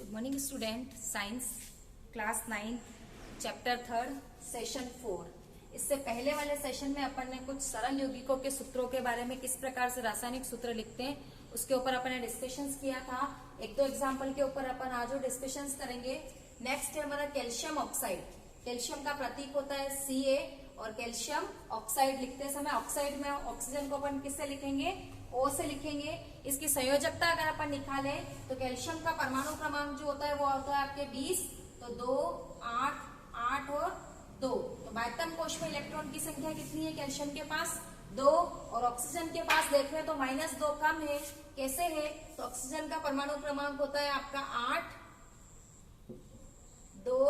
Good morning student, science class 9 chapter 3 session 4। इससे पहले वाले सेशन में अपन ने कुछ सरल यौगिकों के सूत्रों के बारे में, किस प्रकार से रासायनिक सूत्र लिखते हैं उसके ऊपर अपन ने डिस्कशंस किया था। एक दो एग्जांपल के ऊपर अपन आज डिस्कशंस करेंगे। नेक्स्ट है हमारा कैल्शियम ऑक्साइड। कैल्शियम का प्रतीक होता है Ca और कैल्शियम ऑक्साइड लिखते समय ऑक्साइड में ऑक्सीजन को अपन किससे लिखेंगे, O से लिखेंगे। इसकी संयोजकता अगर अपन निकालें तो कैल्शियम का परमाणु क्रमांक जो होता है वो होता है आपके 20, तो 2, 8, 8 और 2। तो बाह्यतम कोश में इलेक्ट्रॉन की संख्या कितनी है कैल्शियम के पास? 2। और ऑक्सीजन के पास देख रहे तो -2 कम है। कैसे है? तो ऑक्सीजन का परमाणु क्रमांक होता है आपका 8, 2,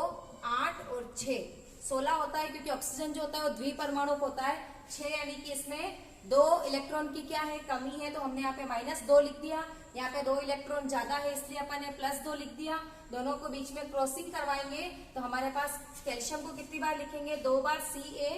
8 और 6, 16 होता है, क्योंकि ऑक्सीजन जो होता है वो द्विपरमाणुक होता है। 6 यानी कि इसमें 2 इलेक्ट्रॉन की क्या है, कमी है, तो हमने यहाँ पे -2 लिख दिया। यहाँ पे 2 इलेक्ट्रॉन ज्यादा है इसलिए अपन ने +2 लिख दिया। दोनों को बीच में क्रॉसिंग करवाएंगे तो हमारे पास कैल्शियम को कितनी बार लिखेंगे, 2 बार Ca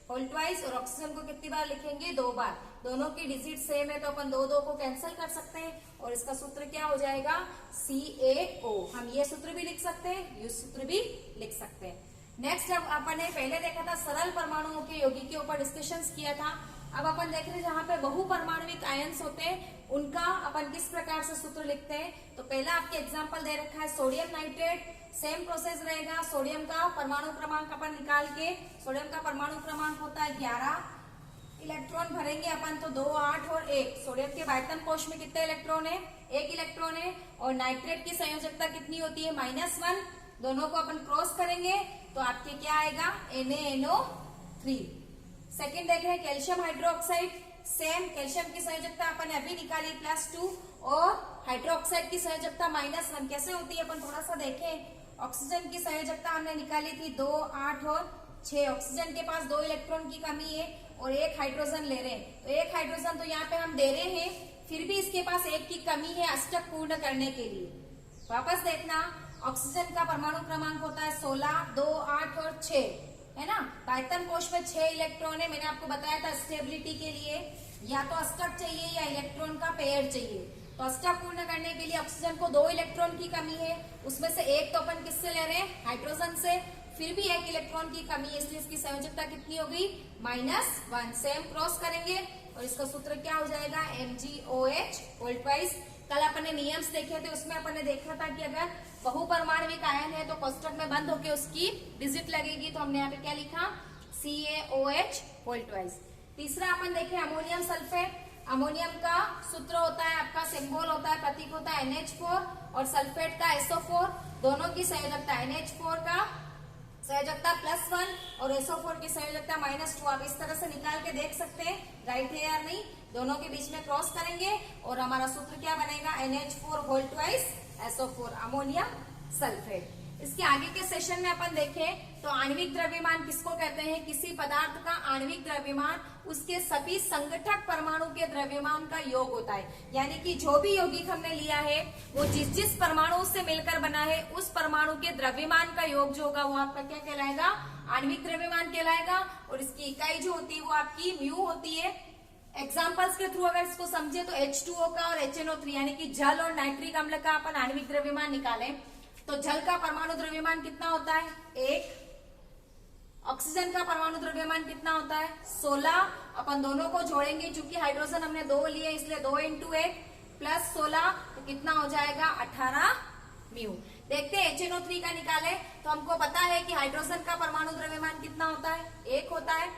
होल ट्वाइस, और ऑक्सीजन को कितनी बार लिखेंगे, 2 बार। दोनों की डिजिट सेम है तो अपन 2 को कैंसिल कर सकते हैं और इसका सूत्र क्या हो जाएगा, CaO। हम ये सूत्र भी लिख सकते हैं, ये सूत्र भी लिख सकते हैं। नेक्स्ट अपन ने पहले देखा था सरल परमाणुओं के यौगिक के ऊपर डिस्कशंस किया था। अब अपन देख रहे हैं जहां पे बहुपरमाणुविक आयन्स होते हैं उनका अपन किस प्रकार से सूत्र लिखते हैं। तो पहला आपके एग्जांपल दे रखा है सोडियम नाइट्रेट। सेम प्रोसेस रहेगा। सोडियम का परमाणु क्रमांक अपन निकाल के, सोडियम का परमाणु क्रमांक होता है 11, इलेक्ट्रॉन भरेंगे अपन तो 2, 8 और 1। सोडियम के बाह्यतम कोश में कितने इलेक्ट्रॉन है, 1 इलेक्ट्रॉन है। और नाइट्रेट की संयोजकता कितनी होती है, -1। दोनों को अपन क्रॉस करेंगे तो आपके क्या आएगा, NaNO3। सेकेंड देख रहे हैं कैल्शियम हाइड्रोक्साइड। सेम कैल्शियम की संयोजकता अपन ने अभी निकाली +2 और हाइड्रोक्साइड की संयोजकता -1। कैसे होती है अपन थोड़ा सा देखें। ऑक्सीजन की संयोजकता हमने निकाली थी 2, 8 और 6। ऑक्सीजन के पास 2 इलेक्ट्रॉन की कमी है और 1 हाइड्रोजन ले रहे हैं, तो 1 हाइड्रोजन तो यहाँ पे हम दे रहे हैं, फिर भी इसके पास 1 की कमी है अष्टक पूर्ण करने के लिए। वापस देखना, ऑक्सीजन का परमाणु क्रमांक होता है 16, 2, 8 और 6, है ना। बाह्यतम कोश में 6 इलेक्ट्रॉन है। मैंने आपको बताया था स्टेबिलिटी के लिए या तो अष्टक चाहिए या इलेक्ट्रॉन का पेयर चाहिए। तो अष्टक पूर्ण करने के लिए ऑक्सीजन को 2 इलेक्ट्रॉन की कमी है, उसमें से 1 तो अपन किससे ले रहे हैं, हाइड्रोजन से, फिर भी 1 इलेक्ट्रॉन की कमी है, इसलिए इसकी संयोजकता कितनी होगी, -1। सेम क्रॉस करेंगे और इसका सूत्र क्या हो जाएगा, MgOH होल ट्वाइस। कल अपन ने नियम्स देखे थे, उसमें अपन ने देखा था कि अगर बहुपरमाणुविक आयन है तो कोष्टक में बंद होकर उसकी डिजिट लगेगी, तो हमने यहाँ पे क्या लिखा, CaOH होल ट्वाइस। तीसरा अपन देखे अमोनियम सल्फेट। अमोनियम का सूत्र होता है आपका, सिंबल होता है, प्रतीक होता है NH4 और सल्फेट का SO4। दोनों की संयोजकता NH4 का संयोजकता +1 और SO4 की संयोजकता -2। आप इस तरह से निकाल के देख सकते हैं, राइट है या नहीं। दोनों के बीच में क्रॉस करेंगे और हमारा सूत्र क्या बनेगा, NH4 whole twice SO4, ammonium sulphate. इसके आगे के सेशन में अपन देखें तो आणविक द्रव्यमान किसको कहते हैं, किसी पदार्थ का आणविक द्रव्यमान उसके सभी संगठक परमाणु के द्रव्यमान का योग होता है। यानी कि जो भी यौगिक हमने लिया है वो जिस जिस परमाणु से मिलकर बना है उस परमाणु के द्रव्यमान का योग जो होगा वो आपका क्या कहलाएगा, आणविक द्रव्यमान कहलाएगा। और इसकी इकाई जो होती है वो आपकी म्यू होती है। एग्जाम्पल्स के थ्रू अगर इसको समझे तो H2O का और HNO3 यानी कि जल और नाइट्रिक अम्ल का अपन आणविक द्रव्यमान निकालें तो जल का परमाणु द्रव्यमान कितना होता है, 1। ऑक्सीजन का परमाणु द्रव्यमान कितना होता है, 16। अपन दोनों को जोड़ेंगे, चूंकि हाइड्रोजन हमने 2 लिए इसलिए 2 × 1 + 16 तो कितना हो जाएगा, 18 म्यू। देखते हैं HNO3 का निकाले तो हमको पता है कि हाइड्रोजन का परमाणु द्रव्यमान कितना होता है, 1 होता है।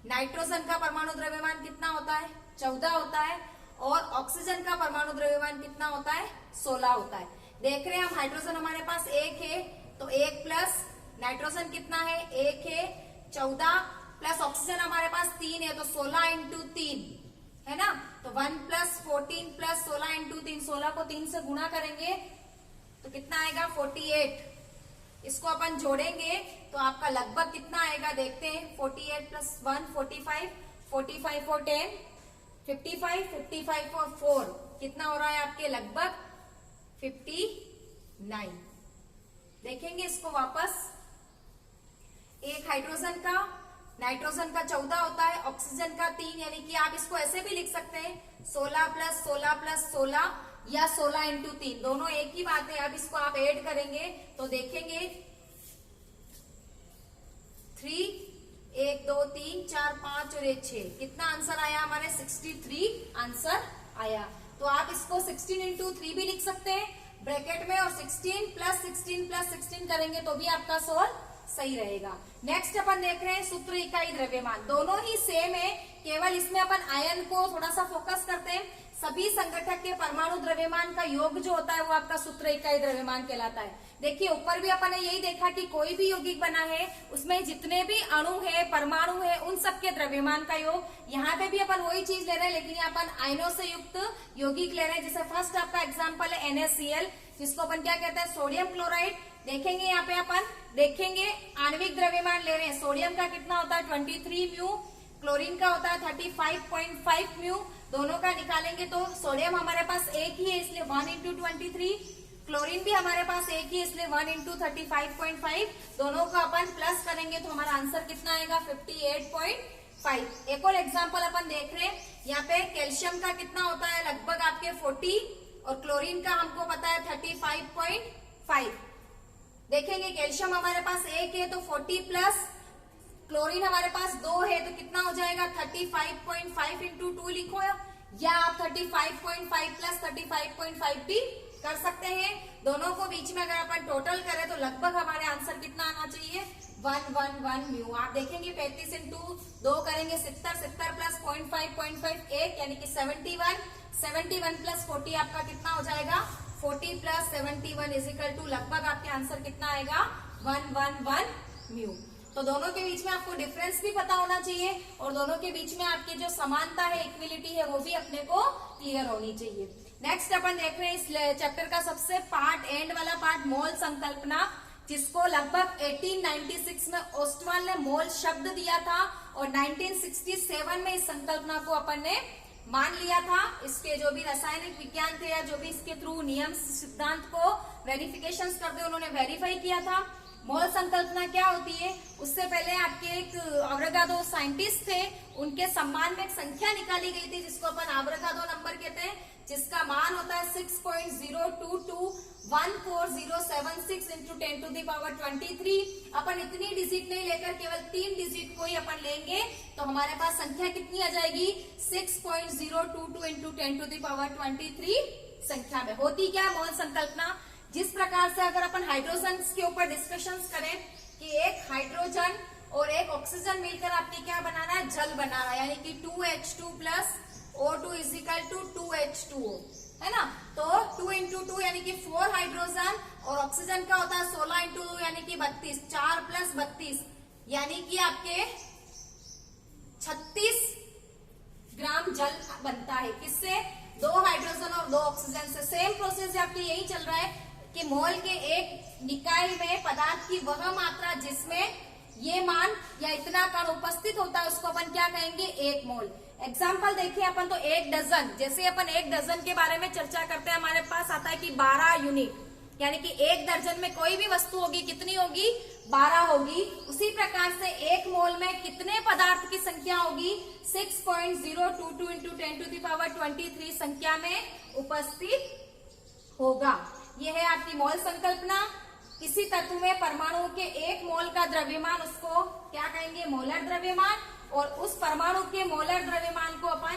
नाइट्रोजन का परमाणु द्रव्यमान कितना होता है, 14 होता है। और ऑक्सीजन का परमाणु द्रव्यमान कितना होता है, 16 होता है। देख रहे हैं हम, हाइड्रोजन हमारे पास 1 है तो 1 प्लस नाइट्रोजन कितना है, 1 है, 14 प्लस ऑक्सीजन हमारे पास 3 है तो 16 × 3 है ना। तो 1 + 14 + 16 × 3, 16 को 3 से गुणा करेंगे तो कितना आएगा, 48। इसको अपन जोड़ेंगे तो आपका लगभग कितना आएगा, देखते हैं। 48 + 1 45, 45 और 10 55, 55 और 4 कितना हो रहा है आपके, लगभग 59। देखेंगे इसको वापस, एक हाइड्रोजन का नाइट्रोजन का 14 होता है, ऑक्सीजन का 3, यानी कि आप इसको ऐसे भी लिख सकते हैं 16 + 16 + 16 या 16 × 3, दोनों एक ही बात है। अब इसको आप ऐड करेंगे तो देखेंगे 3, 1 2 3 4 5 और 1 6, कितना आंसर आया हमारे 63 आंसर आया। तो आप इसको 16 × 3 भी लिख सकते हैं ब्रैकेट में, और 16 + 16 + 16 करेंगे तो भी आपका सोल्व सही रहेगा। नेक्स्ट अपन देख रहे हैं सूत्र इकाई द्रव्यमान, दोनों ही सेम है, केवल इसमें अपन आयन को थोड़ा सा फोकस करते हैं। सभी संगठक के परमाणु द्रव्यमान का योग जो होता है वो आपका सूत्र इकाई द्रव्यमान कहलाता है। देखिए ऊपर भी अपन ने यही देखा कि कोई भी यौगिक बना है उसमें जितने भी अणु है, परमाणु है, उन सबके द्रव्यमान का योग। यहाँ पे भी अपन वही चीज ले रहे हैं, लेकिन यहाँ अपन आयनों से युक्त यौगिक ले रहे हैं। जैसे फर्स्ट आपका एग्जाम्पल है NaCl, जिसको अपन क्या कहते हैं, सोडियम क्लोराइड। देखेंगे यहाँ पे अपन देखेंगे आणविक द्रव्यमान ले रहे हैं, सोडियम का कितना होता है 23 म्यू, क्लोरीन का होता है 35.5 म्यू, दोनों का निकालेंगे तो सोडियम हमारे पास एक ही है इसलिए 1 × 23, क्लोरीन भी हमारे पास एक ही इसलिए 1 × 35.5, दोनों को अपन प्लस करेंगे तो हमारा आंसर कितना आएगा 58.5। एक और एग्जांपल अपन देख रहे हैं, यहाँ पे कैल्शियम का कितना होता है लगभग आपके 40 और क्लोरीन का हमको पता है 35.5। देखेंगे कैल्शियम हमारे पास एक है तो 40 प्लस क्लोरीन हमारे पास 2 है तो कितना हो जाएगा 35.5 × 2 लिखो, या आप 35.5 + 35.5 भी कर सकते हैं। दोनों को बीच में अगर अपन टोटल करें तो लगभग हमारे आंसर कितना आना चाहिए 111 म्यू। आप देखेंगे 35 × 2 करेंगे 70, 70 + 0.5 1 यानी कि 71, 71 + 40 आपका कितना हो जाएगा 40 + 71 = लगभग आपके आंसर कितना आएगा 111 म्यू। तो दोनों के बीच में आपको डिफरेंस भी पता होना चाहिए और दोनों के बीच में आपकी जो समानता है, इक्विलिटी है, वो भी अपने को क्लियर होनी चाहिए। नेक्स्ट अपन देख रहे हैं इस चैप्टर का सबसे एंड वाला पार्ट, मोल संकल्पना, जिसको लगभग 1896 में ओस्टवाल ने मोल शब्द दिया था और 1967 में इस संकल्पना को अपन ने मान लिया था। इसके जो भी रासायनिक विज्ञान थे या जो भी इसके थ्रू नियम सिद्धांत को वेरिफिकेशंस करते उन्होंने वेरीफाई किया था। मोल संकल्पना क्या होती है, उससे पहले आपके एक आवोगाड्रो साइंटिस्ट थे, उनके सम्मान में एक संख्या निकाली गई थी जिसको अपन आवोगाड्रो नंबर कहते हैं, जिसका मान होता है 6.0221407 × 10⁻23। अपन इतनी डिजिट नहीं लेकर केवल 3 डिजिट को ही अपन लेंगे तो हमारे पास संख्या कितनी आ जाएगी 6.022 × 10⁻23 संख्या में। होती क्या है मोल संकल्पना, जिस प्रकार से अगर अपन हाइड्रोजन के ऊपर डिस्कशंस करें कि एक हाइड्रोजन और एक ऑक्सीजन मिलकर आपके क्या बनाना है, जल बनाना है, यानी कि 2H2 + O2 = 2H2O, है ना। तो 2 × 2 यानी कि 4 हाइड्रोजन और ऑक्सीजन का होता है 16 × 2 यानी कि 32, 4 + 32 यानी कि आपके 36 ग्राम जल बनता है। किससे, 2 हाइड्रोजन और 2 ऑक्सीजन से। सेम प्रोसेस आपके यही चल रहा है कि मोल के एक निकाय में पदार्थ की वह मात्रा जिसमें ये मान या इतना कण उपस्थित होता है उसको अपन क्या कहेंगे 1 मोल। एग्जाम्पल देखिए अपन तो 1 डजन, जैसे अपन 1 डजन के बारे में चर्चा करते हैं हमारे पास आता है कि 12 यूनिट, यानी कि 1 दर्जन में कोई भी वस्तु होगी कितनी होगी 12 होगी। उसी प्रकार से 1 मोल में कितने पदार्थ की संख्या होगी 6.022 × 10⁻23 संख्या में उपस्थित होगा। यह है आपकी मोल संकल्पना। किसी तत्व में परमाणु के 1 मोल का द्रव्यमान उसको क्या कहेंगे मोलर द्रव्यमान, और उस परमाणु के मोलर द्रव्यमान को अपन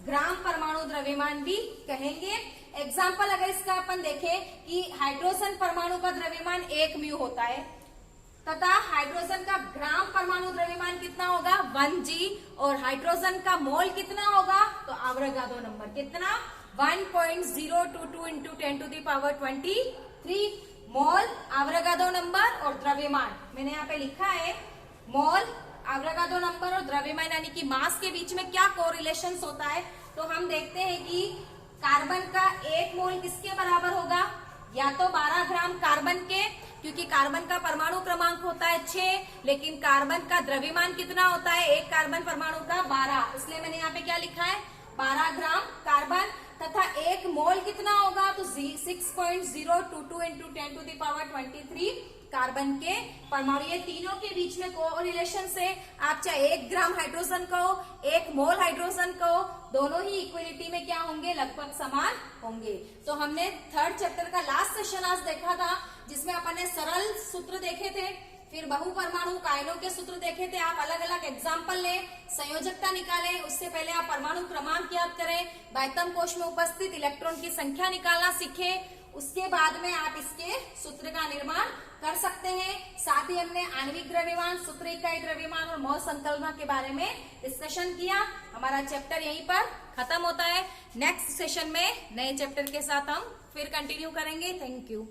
ग्राम परमाणु द्रव्यमान भी कहेंगे। एग्जाम्पल अगर इसका अपन देखें कि हाइड्रोजन परमाणु का द्रव्यमान 1 म्यू होता है तथा हाइड्रोजन का ग्राम परमाणु द्रव्यमान कितना होगा 1G, और हाइड्रोजन का मोल कितना होगा तो आवोगाड्रो नंबर कितना 1.022 × 10⁻23 मोल, आवोगाड्रो नंबर और द्रव्यमान। मैंने यहाँ पे लिखा है मोल, आवोगाड्रो नंबर और द्रव्यमान, यानी कि मास के बीच में क्या कोरिलेशन होता है। तो हम देखते हैं कि कार्बन का 1 मोल किसके बराबर होगा, या तो 12 ग्राम कार्बन के, क्योंकि कार्बन का परमाणु क्रमांक होता है 6, लेकिन कार्बन का द्रव्यमान कितना होता है 1 कार्बन परमाणु का 12, इसलिए मैंने यहाँ पे क्या लिखा है 12 ग्राम कार्बन, तथा 1 मोल कितना होगा, तो 6.022 इंटू 10⁻23 कार्बन के परमाणु। ये तीनों के बीच में कोरिलेशन से आप चाहे 1 ग्राम हाइड्रोजन कहो, 1 मोल हाइड्रोजन कहो, दोनों ही इक्वलिटी में क्या होंगे, लगभग समान होंगे। तो हमने 3rd चैप्टर का लास्ट सेशन आज देखा था, जिसमें अपन ने सरल सूत्र देखे थे, फिर बहु परमाणु कायनों के सूत्र देखे थे। आप अलग अलग एग्जाम्पल लें, संयोजकता निकालें, उससे पहले आप परमाणु क्रमांक याद करें, बाह्यतम कोश में उपस्थित इलेक्ट्रॉन की संख्या निकालना सीखें। उसके बाद में आप इसके सूत्र का निर्माण कर सकते हैं। साथ ही हमने आणविक द्रव्यमान, सूत्र इकाई द्रव्यमान और मॉल संकल्पना के बारे में डिस्कशन किया। हमारा चैप्टर यहीं पर खत्म होता है। नेक्स्ट सेशन में नए चैप्टर के साथ हम फिर कंटिन्यू करेंगे। Thank you.